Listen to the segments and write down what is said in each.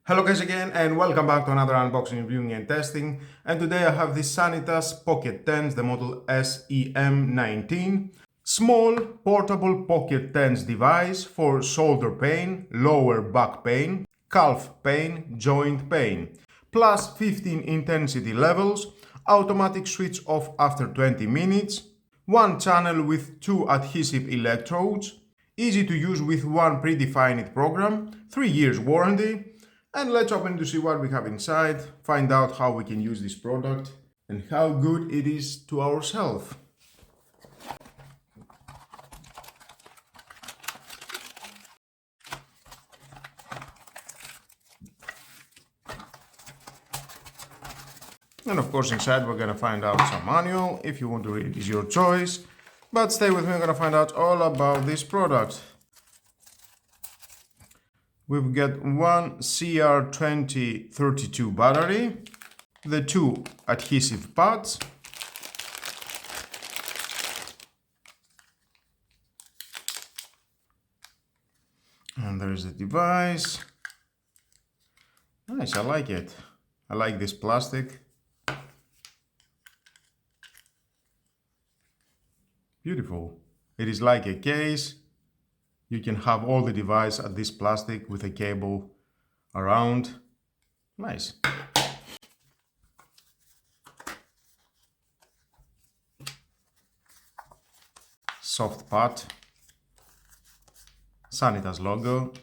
Hello guys again and welcome back to another unboxing, reviewing and testing. And today I have the Sanitas Pocket 10s, the model SEM19. Small portable Pocket 10s device for shoulder pain, lower back pain, calf pain, joint pain. Plus 15 intensity levels, automatic switch off after 20 minutes, one channel with 2 adhesive electrodes, easy to use with one predefined program, 3 years warranty. And let's open to see what we have inside, find out how we can use this product and how good it is to ourselves. And of course inside we're gonna find out some manual. If you want to read it, it's your choice. But stay with me, we're gonna find out all about this product. We've got one CR2032 battery, the 2 adhesive pads, and there's the device. Nice, I like it. I like this plastic. Beautiful. It is like a case. You can have all the device at this plastic with a cable around. Nice. Soft pad. Sanitas logo.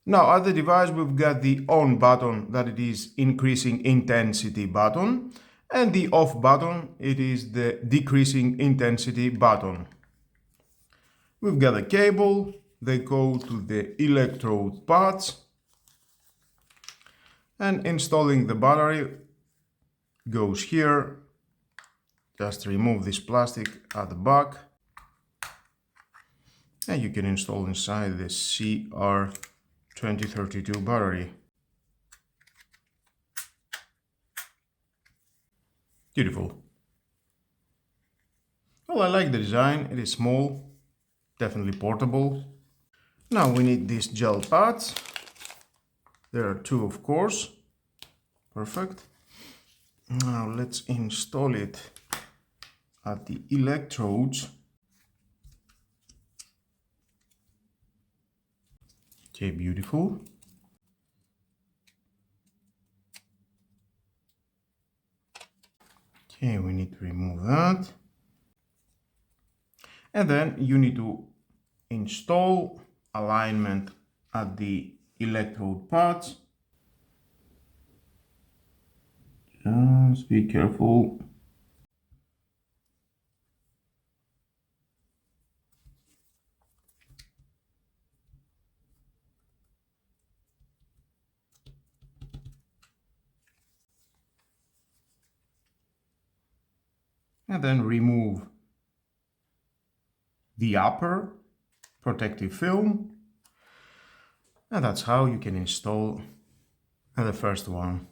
Now at the device we've got the on button, that it is increasing intensity button, and the off button, it is the decreasing intensity button. We've got a cable, they go to the electrode pads, and installing the battery goes here. Just remove this plastic at the back, and you can install inside the CR2032 battery. Beautiful. Well, I like the design, it is small. Definitely portable. Now we need these gel pads. There are 2, of course. Perfect. Now let's install it at the electrodes. Okay, beautiful. Okay, we need to remove that. And then you need to install alignment at the electrode pads. Just be careful. And then remove the upper protective film, and that's how you can install the first one.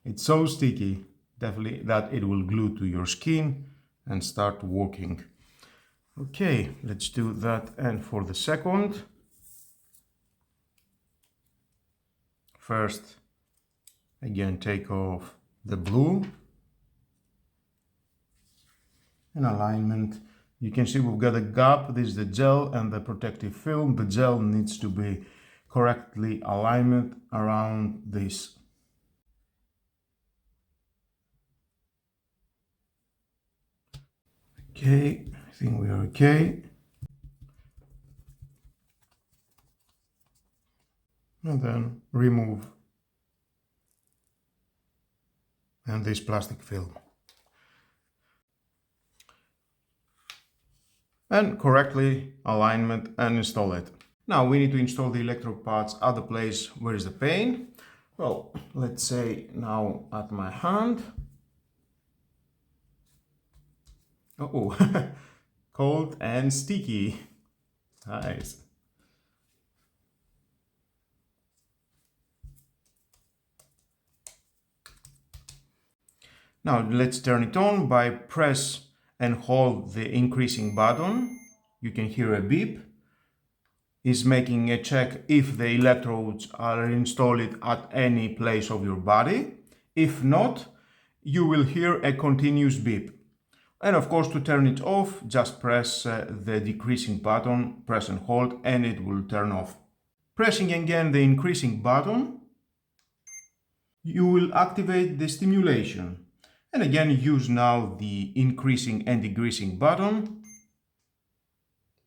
It's so sticky, definitely, that it will glue to your skin and start working. Okay, let's do that. And for the second, first again take off the blue and alignment. You can see we've got a gap. This is the gel and the protective film. The gel needs to be correctly alignment around this. Okay, I think we are okay. And then remove and this plastic film. And correctly alignment and install it. Now we need to install the electrode pads at the place where is the pain. Well, let's say now at my hand. Oh, cold and sticky. Nice. Now let's turn it on by press and hold the increasing button. You can hear a beep. is making a check if the electrodes are installed at any place of your body. If not, you will hear a continuous beep. And of course, to turn it off, just press the decreasing button, press and hold, and it will turn off. Pressing again the increasing button, you will activate the stimulation. And again, use now the increasing and decreasing button.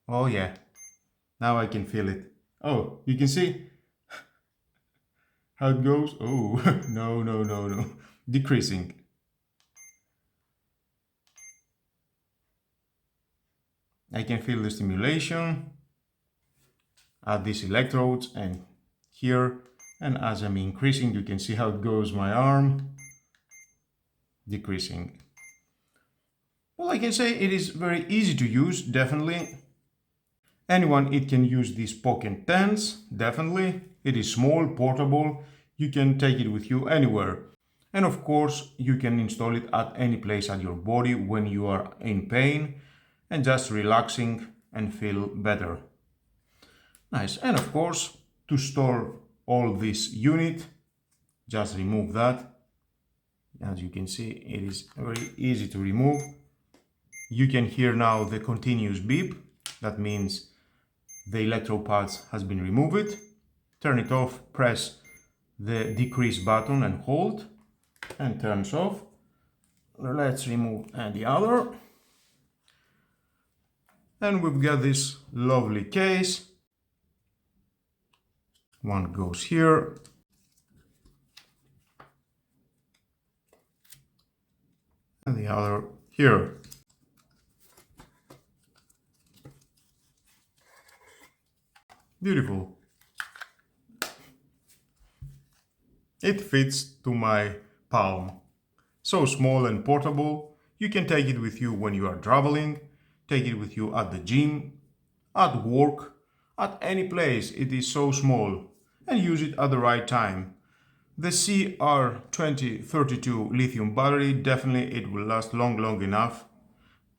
Oh yeah, now I can feel it. Oh, you can see how it goes. Oh, no. Decreasing. I can feel the stimulation at these electrodes and here. And as I'm increasing, you can see how it goes my arm. Decreasing. Well, I can say it is very easy to use, definitely. Anyone, it can use these pocket tens, definitely. It is small, portable. You can take it with you anywhere. And of course, you can install it at any place at your body when you are in pain and just relaxing and feel better. Nice. And of course, to store all this unit, just remove that. As you can see, it is very easy to remove. You can hear now the continuous beep. That means the electrode pads has been removed. Turn it off, press the decrease button and hold, and turns off. Let's remove the other. And we've got this lovely case. One goes here. And the other here. Beautiful. It fits to my palm. So small and portable. You can take it with you when you are traveling, take it with you at the gym, at work, at any place. It is so small, and use it at the right time. The CR2032 lithium battery, definitely it will last long enough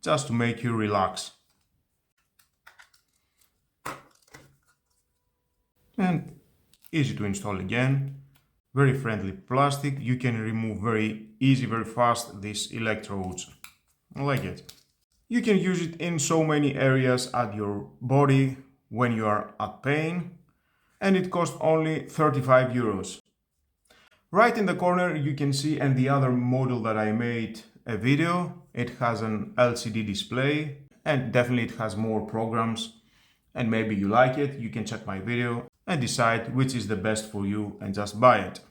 just to make you relax. And easy to install again. Very friendly plastic. You can remove very easy, very fast these electrodes. I like it. You can use it in so many areas at your body when you are at pain. And it costs only 35 euros. Right in the corner you can see, and the other model that I made a video, it has an LCD display and definitely it has more programs, and maybe you like it. You can check my video and decide which is the best for you and just buy it.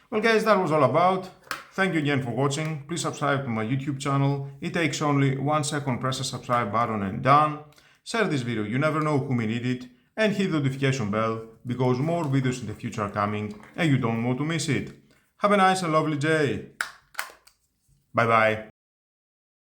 Well guys, that was all about. Thank you again for watching. Please subscribe to my YouTube channel. It takes only 1 second, press the subscribe button and done. Share this video, you never know who may need it. And hit the notification bell because more videos in the future are coming and you don't want to miss it. Have a nice and lovely day. Bye bye.